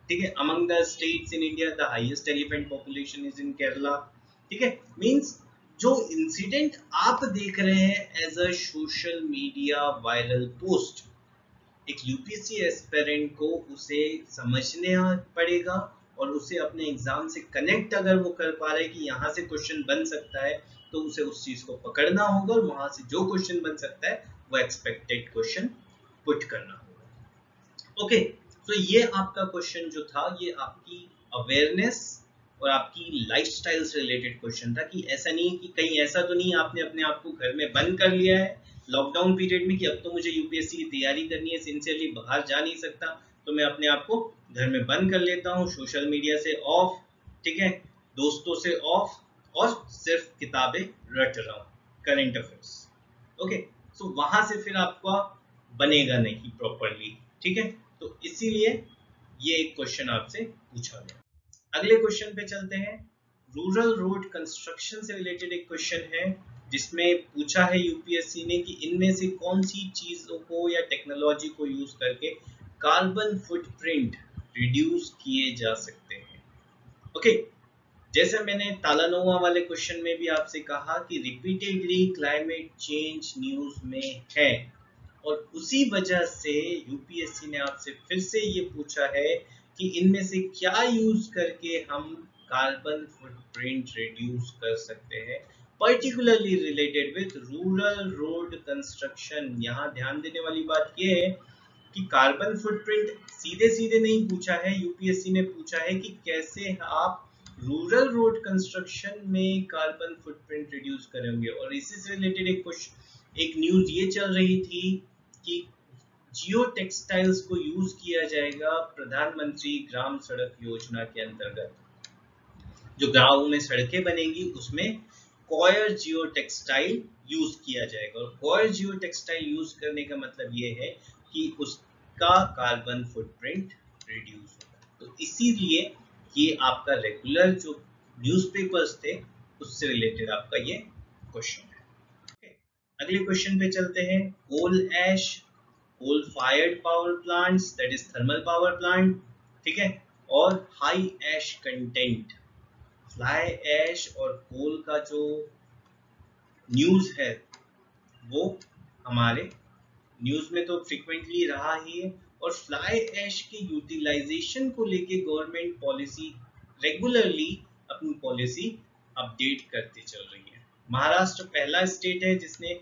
ठीक है। Among the states in India the highest elephant population is in Kerala, ठीक है। Means जो incident आप देख रहे हैं as a social media viral post, एक यूपीएससी एस्पिरेंट को उसे समझना पड़ेगा और उसे अपने एग्जाम से कनेक्ट अगर वो कर पा रहे हैं कि यहाँ से क्वेश्चन बन सकता है, तो उसे उस चीज को पकड़ना होगा और वहां से जो क्वेश्चन बन सकता है वो एक्सपेक्टेड क्वेश्चन पुट करना होगा। ओके, तो ये आपका क्वेश्चन जो था ये आपकी अवेयरनेस और आपकी लाइफस्टाइल से रिलेटेड क्वेश्चन था कि ऐसा नहीं कि कहीं ऐसा तो नहीं आपने अपने आप को घर में बंद कर लिया है लॉकडाउन पीरियड में कि अब तो मुझे यूपीएससी की तैयारी करनी है, सिंसियरली बाहर जा नहीं सकता, तो मैं अपने आप को घर में बंद कर लेता हूँ, सोशल मीडिया से ऑफ, ठीक है, दोस्तों से ऑफ, और सिर्फ किताबें रट रहा हूँ करंट अफेयर्स। ओके, सो वहां से फिर आपका बनेगा नहीं प्रॉपरली, ठीक है। तो इसीलिए ये एक क्वेश्चन आपसे पूछा गया। अगले क्वेश्चन पे चलते हैं। रूरल रोड कंस्ट्रक्शन से रिलेटेड एक क्वेश्चन है जिसमें पूछा है यूपीएससी ने कि इनमें से कौन सी चीजों को या टेक्नोलॉजी को यूज करके कार्बन फुटप्रिंट रिड्यूस किए जा सकते हैं। ओके, जैसे मैंने तालानोवा वाले क्वेश्चन में भी आपसे कहा कि रिपीटेडली क्लाइमेट चेंज न्यूज में है, और उसी वजह से यूपीएससी ने आपसे फिर से ये पूछा है कि इनमें से क्या यूज करके हम कार्बन फुटप्रिंट रिड्यूस कर सकते हैं, particularly related with rural road construction. यहाँ ध्यान देने वाली बात यह है कि कार्बन फुटप्रिंट सीधे सीधे नहीं पूछा है, यूपीएससी ने पूछा है कि कैसे आप रूरल रोड कंस्ट्रक्शन में कार्बन फुटप्रिंट रिड्यूस करेंगे। और इसी से रिलेटेड एक न्यूज ये चल रही थी कि जियो टेक्सटाइल्स को यूज किया जाएगा प्रधानमंत्री ग्राम सड़क योजना के अंतर्गत, जो गांव में सड़कें बनेगी उसमें कॉयर जियो टेक्सटाइल यूज किया जाएगा। और कॉयर जियो टेक्सटाइल यूज करने का मतलब ये है कि उसका कार्बन फुटप्रिंट रिड्यूस होगा। तो इसीलिए ये आपका रेगुलर जो न्यूज़पेपर्स थे उससे रिलेटेड आपका ये क्वेश्चन है। अगले क्वेश्चन पे चलते हैं। Coal ash, coal fired power plants that is thermal power plant, ठीक है, और high ash content. Fly ash और कोल का जो न्यूज है वो हमारे न्यूज में तो फ्रिक्वेंटली रहा ही है, और फ्लाई ऐश के यूटिलाइजेशन को लेके गवर्नमेंट पॉलिसी रेगुलरली अपनी पॉलिसी अपडेट करती चल रही है। महाराष्ट्र पहला स्टेट है जिसने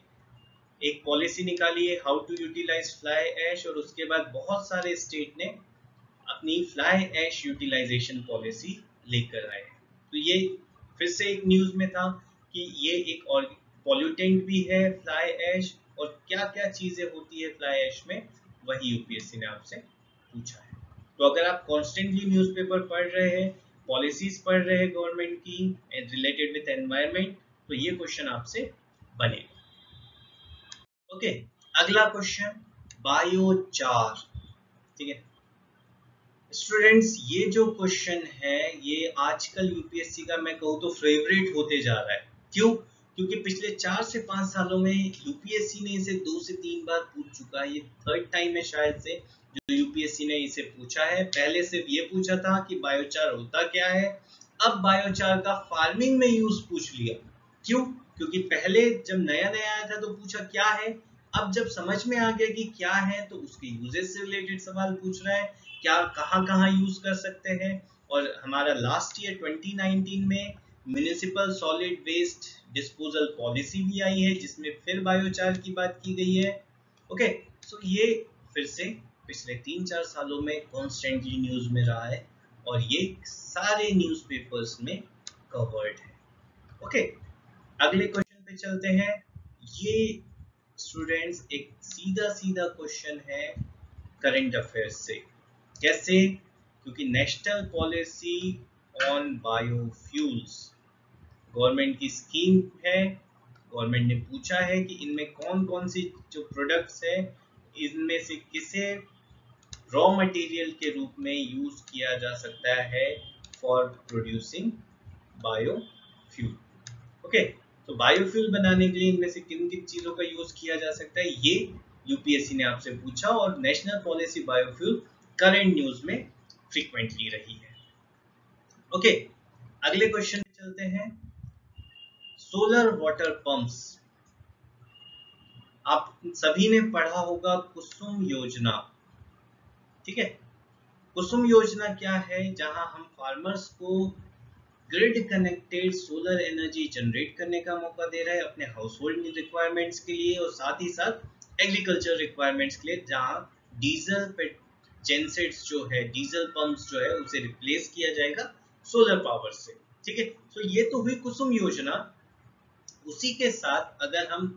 एक पॉलिसी निकाली है how to utilise fly ash, और उसके बाद बहुत सारे स्टेट ने अपनी फ्लाई ऐश यूटिलाइजेशन पॉलिसी लेकर आए। तो ये फिर से एक न्यूज में था कि ये एक और पॉल्यूटेंट भी है फ्लाई ऐश, और क्या क्या चीजें होती है फ्लाई ऐश में, वही यूपीएससी ने आपसे पूछा है। तो अगर आप कॉन्स्टेंटली न्यूज़पेपर पढ़ रहे हैं, पॉलिसीज पढ़ रहे हैं गवर्नमेंट की रिलेटेड विद एनवायरमेंट, तो ये क्वेश्चन आपसे बनेगा। ओके, अगला क्वेश्चन बायोचार। ठीक है स्टूडेंट्स, ये जो क्वेश्चन है ये आजकल यूपीएससी का मैं कहूँ तो फेवरेट होते जा रहा है। क्यों? क्योंकि पिछले 4 से 5 सालों में यूपीएससी ने इसे 2 से 3 बार पूछ चुका है। ये थर्ड टाइम है शायद से जो यूपीएससी ने इसे पूछा है। पहले सिर्फ ये पूछा था कि बायोचार होता क्या है, अब बायोचार का फार्मिंग में यूज पूछ लिया। क्यों? क्योंकि पहले जब नया नया आया था तो पूछा क्या है, अब जब समझ में आ गया कि क्या है तो उसके यूजेस से रिलेटेड सवाल पूछ रहा है, क्या कहाँ यूज कर सकते हैं। और हमारा लास्ट ईयर 2019 में municipal solid waste disposal policy भी आई है जिसमें फिर बायोचार की बात की गई है। ओके, सो ये फिर से पिछले 3-4 सालों में कॉन्स्टेंटली न्यूज में रहा है और ये सारे न्यूज़पेपर्स में कवर्ड है। ओके, अगले क्वेश्चन पे चलते हैं। ये स्टूडेंट्स एक सीधा सीधा क्वेश्चन है करंट अफेयर्स से। कैसे? क्योंकि national policy on biofuels government की स्कीम है। गवर्नमेंट ने पूछा है कि इनमें कौन कौन सी जो प्रोडक्ट्स है इनमें से किसे रॉ मटेरियल के रूप में यूज किया जा सकता है फॉर प्रोड्यूसिंग बायोफ्यूल। ओके, तो बायोफ्यूल बनाने के लिए इनमें से किन किन चीजों का यूज किया जा सकता है ये यूपीएससी ने आपसे पूछा, और national policy biofuel current news में फ्रीक्वेंटली रही है। ओके, अगले क्वेश्चन पे चलते हैं। सोलर वाटर पंप्स, आप सभी ने पढ़ा होगा कुसुम योजना। ठीक है, कुसुम योजना क्या है? जहां हम फार्मर्स को grid connected solar energy generate करने का मौका दे रहा है अपने हाउस होल्ड रिक्वायरमेंट्स के लिए और साथ ही साथ एग्रीकल्चर रिक्वायरमेंट्स के लिए, जहां डीजल जेनसेट्स जो है, डीजल पंप्स जो है उसे रिप्लेस किया जाएगा सोलर पावर से। ठीक है, तो ये तो हुई कुसुम योजना। उसी के साथ अगर हम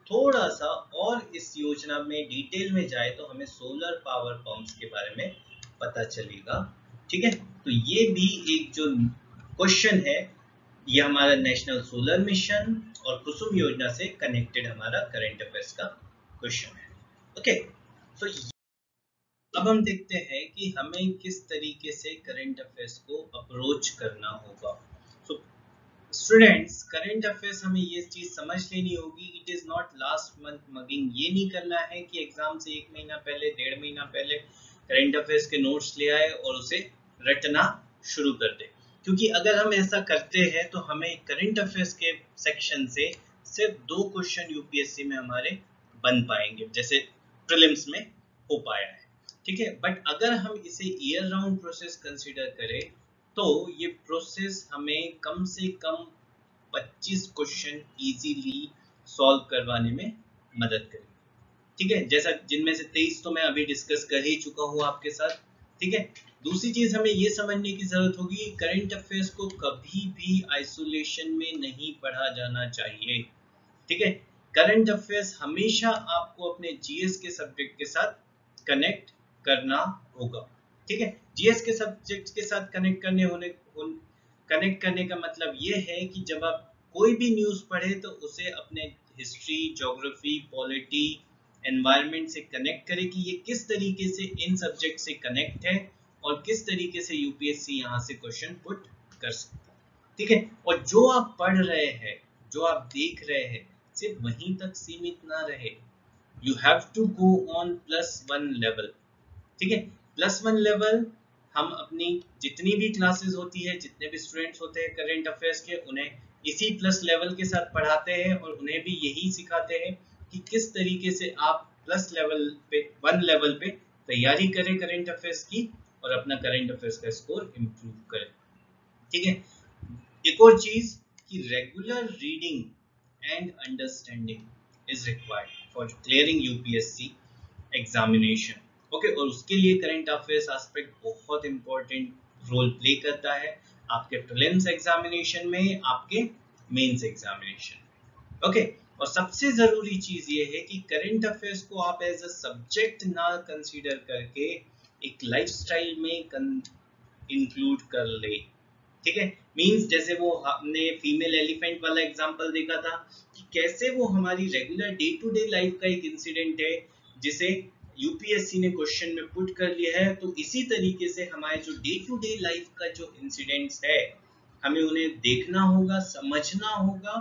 थोड़ा सा और इस योजना में डिटेल में जाए तो हमें सोलर पावर पंप्स के बारे में पता चलेगा। ठीक है, तो ये भी एक जो क्वेश्चन है ये हमारा नेशनल सोलर मिशन और कुसुम योजना से कनेक्टेड हमारा करंट अफेयर्स का क्वेश्चन है। ओके, तो अब हम देखते हैं कि हमें किस तरीके से करंट अफेयर्स को अप्रोच करना होगा। तो स्टूडेंट्स, करंट अफेयर्स हमें ये चीज समझ लेनी होगी, it is not last month mugging. ये नहीं करना है कि एग्जाम से 1 महीना पहले, 1.5 महीना पहले करंट अफेयर्स के नोट्स ले आए और उसे रटना शुरू कर दे। क्योंकि अगर हम ऐसा करते हैं तो हमें करंट अफेयर्स के सेक्शन से सिर्फ 2 क्वेश्चन यूपीएससी में हमारे बन पाएंगे, जैसे प्रीलिम्स में हो पाया है। ठीक है, बट अगर हम इसे ईयर राउंड प्रोसेस कंसीडर करें तो ये प्रोसेस हमें कम से कम 25 क्वेश्चन इजीली सॉल्व करवाने में मदद करेगी। ठीक है, जैसा जिनमें से 23 तो मैं अभी डिस्कस कर ही चुका हूँ आपके साथ। ठीक है, दूसरी चीज हमें ये समझने की जरूरत होगी, करंट अफेयर्स को कभी भी आइसोलेशन में नहीं पढ़ा जाना चाहिए। ठीक है, करंट अफेयर्स हमेशा आपको अपने जीएस के सब्जेक्ट के साथ कनेक्ट करना होगा। ठीक है, जीएस के सब्जेक्ट के साथ कनेक्ट करने का मतलब ये है कि जब आप कोई भी न्यूज पढ़े तो उसे अपने हिस्ट्री, ज्योग्राफी, पॉलिटी, एनवायरनमेंट से कनेक्ट करें कि ये किस तरीके से इन सब्जेक्ट से कनेक्ट है और किस तरीके से यूपीएससी यहाँ से क्वेश्चन पुट कर सकता है। ठीक है, और जो आप पढ़ रहे हैं, जो आप देख रहे हैं, सिर्फ वहीं तक सीमित ना रहे। You have to go on +1 level. ठीक है, +1 लेवल हम अपनी जितनी भी क्लासेस होती है, जितने भी स्टूडेंट्स होते हैं करंट अफेयर्स के, उन्हें इसी प्लस लेवल के साथ पढ़ाते हैं और उन्हें भी यही सिखाते हैं कि किस तरीके से आप प्लस लेवल पे 1 लेवल पे तैयारी करें करंट अफेयर्स की और अपना करंट अफेयर्स का स्कोर इम्प्रूव करें। ठीक है, एक और चीज कि regular reading and understanding is required for clearing UPSC examination. Okay, और उसके लिए करंट अफेयर्स एस्पेक्ट बहुत इंपॉर्टेंट रोल प्ले करता है आपके प्रीलिम्स एग्जामिनेशन में, आपके मेंस एग्जामिनेशन। ओके, और सबसे जरूरी चीज ये है कि करंट अफेयर्स को आप एज अ सब्जेक्ट ना कंसीडर करके एक लाइफस्टाइल में इंक्लूड कर ले। ठीक है, मींस जैसे वो हमने फीमेल एलिफेंट वाला एग्जांपल देखा था कि कैसे वो हमारी regular day to day life का एक इंसिडेंट है जिसे यूपीएससी ने क्वेश्चन में पुट कर लिया है। तो इसी तरीके से हमारे जो डे टू डे लाइफ का जो इंसिडेंट्स है, हमें उन्हें देखना होगा, समझना होगा,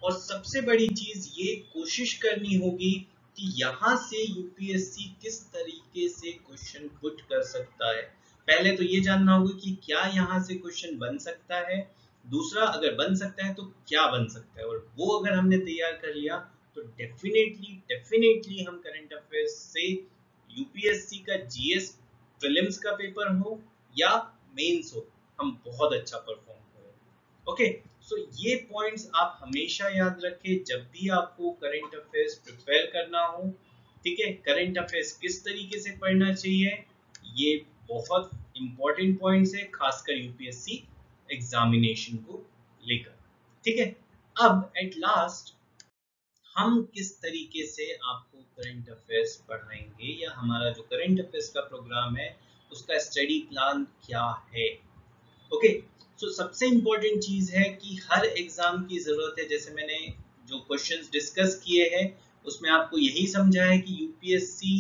और सबसे बड़ी चीज ये कोशिश करनी होगी कि यहाँ से यूपीएससी किस तरीके से क्वेश्चन पुट कर सकता है। पहले तो ये जानना होगा कि क्या यहाँ से क्वेश्चन बन सकता है, दूसरा अगर बन सकता है तो क्या बन सकता है, और वो अगर हमने तैयार कर लिया तो डेफिनेटली हम करंट अफेयर्स से यूपीएससी का जीएस प्रीलिम्स का पेपर हो या मेंस हो, हम बहुत अच्छा परफॉर्म करें। ओके, सो ये पॉइंट्स आप हमेशा याद रखें जब भी आपको करंट अफेयर्स प्रिपेयर करना हो। ठीक है, करंट अफेयर्स किस तरीके से पढ़ना चाहिए, ये बहुत इंपॉर्टेंट पॉइंट्स है, खासकर यूपीएससी एग्जामिनेशन को लेकर। ठीक है, अब एट लास्ट हम किस तरीके से आपको करंट अफेयर्स पढ़ाएंगे, या हमारा जो करंट अफेयर्स का प्रोग्राम है उसका स्टडी प्लान क्या है। ओके, सो सबसे इंपॉर्टेंट चीज है कि हर एग्जाम की जरूरत है, जैसे मैंने जो क्वेश्चंस डिस्कस किए हैं उसमें आपको यही समझा है कि यूपीएससी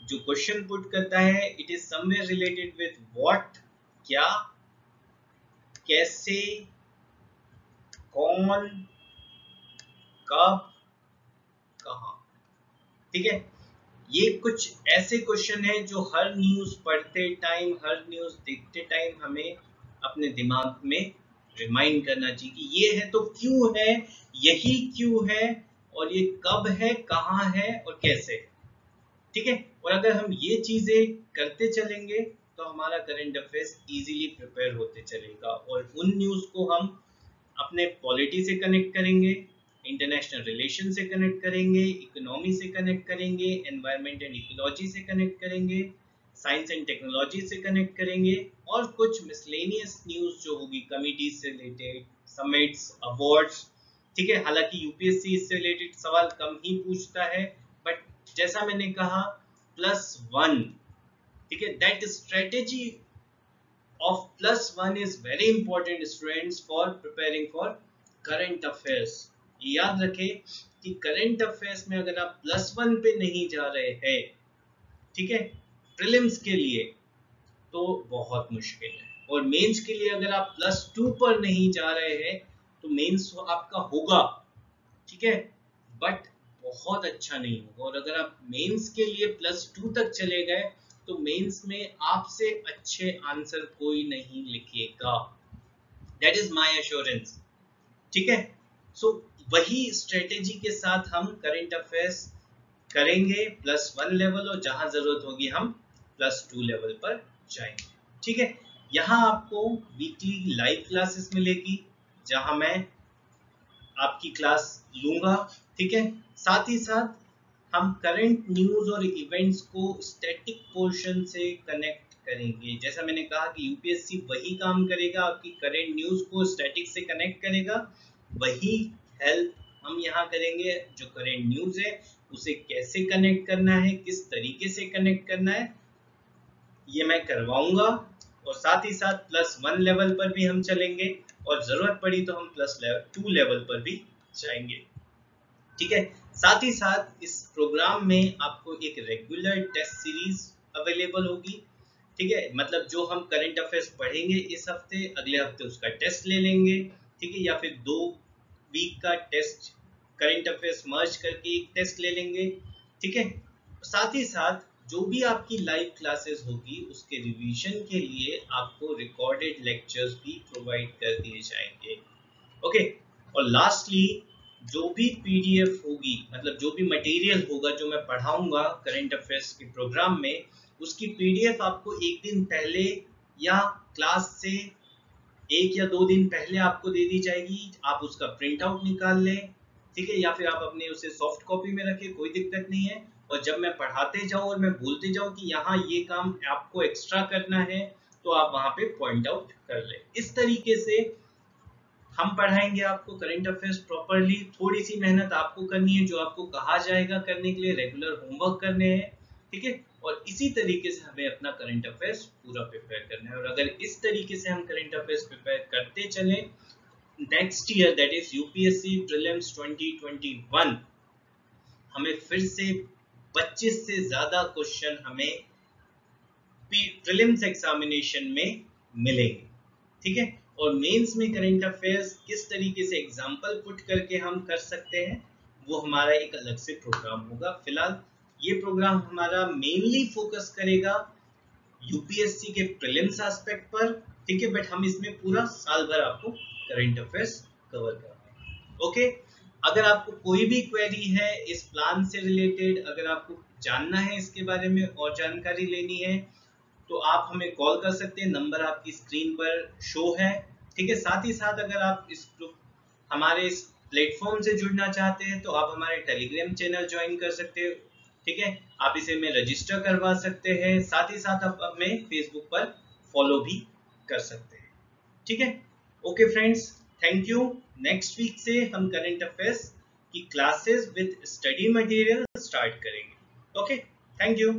जो क्वेश्चन पुट करता है it is somewhere related with what, क्या, कैसे, कौन, कब, कहां। ठीक है, ये कुछ ऐसे क्वेश्चन है जो हर न्यूज पढ़ते टाइम, हर न्यूज देखते टाइम हमें अपने दिमाग में रिमाइंड करना चाहिए कि ये है तो क्यों है, यही क्यों है, और ये कब है, कहां है और कैसे है। ठीक है, और अगर हम ये चीजें करते चलेंगे तो हमारा करंट अफेयर्स इजीली प्रिपेयर होते चलेगा, और उन न्यूज को हम अपने पॉलिटी से कनेक्ट करेंगे, इंटरनेशनल रिलेशन से कनेक्ट करेंगे, इकोनॉमी से कनेक्ट करेंगे, एनवायरनमेंट एंड इकोलॉजी से कनेक्ट करेंगे, साइंस एंड टेक्नोलॉजी से कनेक्ट करेंगे, और कुछ मिसलेनियस न्यूज जो होगी कमिटीज से रिलेटेड, समिट्स, अवार्ड्स। ठीक है, हालांकि यूपीएससी इससे रिलेटेड सवाल कम ही पूछता है, बट जैसा मैंने कहा +1, ठीक है, that strategy of +1 is very important students for preparing for current affairs। याद रखें कि करंट अफेयर्स में अगर आप +1 पे नहीं जा रहे हैं, ठीक है, प्रीलिम्स के लिए तो बहुत मुश्किल है, और मेंस के लिए अगर आप +2 पर नहीं जा रहे हैं तो मेंस तो आपका होगा, ठीक है, बट बहुत अच्छा नहीं होगा। और अगर आप मेंस के लिए +2 तक चले गए तो मेंस में आपसे अच्छे आंसर कोई नहीं लिखेगा, दैट इज माय एश्योरेंस। ठीक है, सो वही स्ट्रेटेजी के साथ हम करंट अफेयर्स करेंगे +1 लेवल, और जहां जरूरत होगी हम +2 लेवल पर जाएंगे। ठीक है, यहाँ आपको वीकली लाइव क्लासेस मिलेगी जहां मैं आपकी क्लास लूंगा। ठीक है, साथ ही साथ हम करंट न्यूज और इवेंट्स को स्टैटिक पोर्शन से कनेक्ट करेंगे। जैसा मैंने कहा कि यूपीएससी वही काम करेगा, आपकी करंट न्यूज को स्टैटिक से कनेक्ट करेगा, वही हेल्प हम यहाँ करेंगे। जो करंट न्यूज है उसे कैसे कनेक्ट करना है, किस तरीके से कनेक्ट करना है, ये मैं करवाऊंगा, और साथ ही साथ +1 लेवल पर भी हम चलेंगे, और जरूरत पड़ी तो हम +2 लेवल पर भी जाएंगे। ठीक है, साथ ही साथ इस प्रोग्राम में आपको एक रेगुलर टेस्ट सीरीज अवेलेबल होगी। ठीक है, मतलब जो हम करंट अफेयर्स पढ़ेंगे इस हफ्ते, अगले हफ्ते उसका टेस्ट ले लेंगे। ठीक है, या फिर 2 वीक का टेस्ट करंट अफेयर्स मर्ज करके एक टेस्ट ले लेंगे। ठीक है, साथ ही साथ जो भी आपकी लाइव क्लासेस होगी उसके रिवीजन के लिए आपको रिकॉर्डेड लेक्चर्स भी प्रोवाइड कर दिए जाएंगे। ओके, और लास्टली जो भी पीडीएफ होगी, मतलब जो भी मटेरियल होगा जो मैं पढ़ाऊंगा करंट अफेयर्स के प्रोग्राम में, उसकी पीडीएफ आपको एक दिन पहले या क्लास से 1 या 2 दिन पहले आपको दे दी जाएगी। आप उसका प्रिंट आउट निकाल लें, ठीक है, या फिर आप अपने उसे सॉफ्ट कॉपी में रखें, कोई दिक्कत नहीं है। और जब मैं पढ़ाते जाऊं और मैं बोलते जाऊं कि यहाँ ये काम आपको एक्स्ट्रा करना है, तो आप वहां पे पॉइंट आउट कर ले। इस तरीके से हम पढ़ाएंगे आपको करंट अफेयर्स प्रॉपरली। थोड़ी सी मेहनत आपको करनी है, जो आपको कहा जाएगा करने के लिए, रेगुलर होमवर्क करने हैं, ठीक है। और इसी तरीके से हमें अपना करंट अफेयर्स पूरा प्रिपेयर करना है। और अगर इस तरीके से हम करंट अफेयर्स प्रिपेयर करते चले, next year that is UPSC prelims 2021, हमें फिर से 25 से ज्यादा क्वेश्चन हमें प्रीलिम्स एग्जामिनेशन में मिलेंगे, ठीक है। और मेंस में करंट अफेयर्स किस तरीके से एग्जाम्पल पुट करके हम कर सकते हैं, वो हमारा एक अलग से प्रोग्राम होगा। फिलहाल ये प्रोग्राम हमारा मेनली फोकस करेगा यूपीएससी के प्रीलिम्स एस्पेक्ट पर, ठीक है, बट हम इसमें पूरा साल भर आपको करंट अफेयर्स कवर करेंगे। ओके, अगर आपको कोई भी क्वेरी है इस प्लान से रिलेटेड, अगर आपको जानना है इसके बारे में और जानकारी लेनी है, तो आप हमें कॉल कर सकते हैं। नंबर आपकी स्क्रीन पर शो है, ठीक है। साथ ही साथ अगर आप हमारे इस प्लेटफॉर्म से जुड़ना चाहते हैं, तो आप हमारे टेलीग्राम चैनल ज्वाइन कर सकते हो, ठीक है। आप इसे में रजिस्टर करवा सकते हैं। साथ ही साथ आप हमें फेसबुक पर फॉलो भी कर सकते हैं, ठीक है। Okay friends, thank you. Next week से हम करंट अफेयर्स की classes with study material start करेंगे। Okay, thank you.